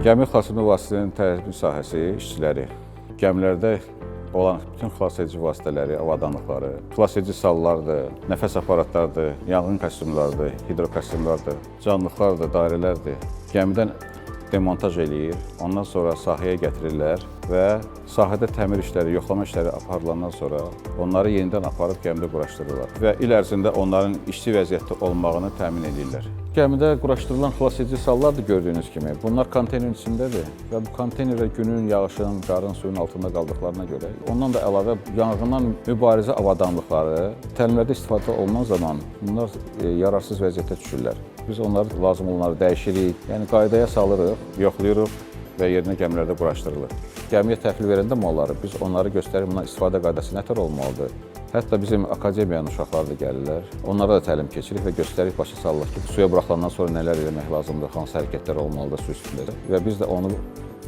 Gəmi xilasedicilik vasitələrinin tətbiq sahəsi, işçiləri, gəmilərdə olan bütün xilasedici vasitələri, avadanlıqları, xilasedici sallardır, nəfəs aparatlardır, yanğın kostyumlardır, hidrokostyumlardır, canlıqlardır, dairələrdir. Gəmidən demontaj eləyir, ondan sonra sahəyə gətirirlər və sahədə təmir işləri, yoxlama işləri aparılandan sonra onları yenidən aparıb gəmidə quraşdırırlar və il ərzində onların işçi vəziyyətdə olmağını təmin edirlər. Gəmidə quraşdırılan xilasedici sallar da gördüyünüz kimi, bunlar konteynerin içindədir və bu konteynerə günün, yağışın, qarın, suyun altında qaldıqlarına görə ondan da əlavə yanğından mübarizə avadanlıqları təlimlərdə istifadə olunan zaman bunlar yararsız vəziyyətə düşürlər. Biz onları lazım olanları dəyişirik, yəni qaydaya salırıq, yoxlayırıq və yerinə gəmilərdə quraşdırılır. Gəmiyə təhvil verəndə malları biz onları göstərir, bundan istifadə qaydası nətər olmalıdır. Hətta bizim akademiyanın uşaqları da gəlirlər, onlara da təlim keçirik və göstərik, başa salırıq ki, suya buraxılandan sonra nələr eləmək lazımdır, hansı hərəkətlər olmalıdır su üstündə. Və biz də onu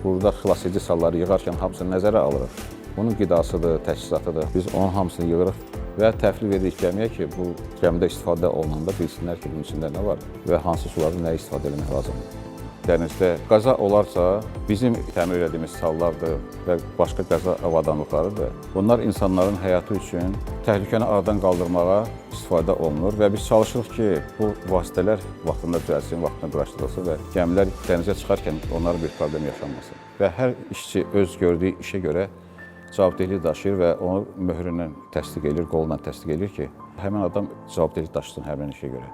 burada xilasedici salları yığarkən hamısını nəzərə alırıq. Bunun qidasıdır, təchizatlıdır, biz onun hamısını yığırıq və təhvil veririk gəmiyə ki, bu gəmidə istifadə olunanda bilsinlər ki, bunun içində nə var və hansı suları nəyə istifadə etmək lazımdır. Dənizdə qəza olarsa, bizim təmir etdiyimiz sallardır və başqa qəza avadanlıqlarıdır. Bunlar insanların həyatı üçün təhlükəni aradan qaldırmağa istifadə olunur və biz çalışırıq ki, bu vasitələr vaxtında düzəlsin, vaxtında quraşdırılsın və gəmilər dənizə çıxarkən onların bir problem yaşanmasın. Və hər işçi öz gördüyü işə görə cavabdehlik daşıyır və onu möhründən təsdiq edir, qolla təsdiq edir ki, həmin adam cavabdehlik daşısın həmin işə görə.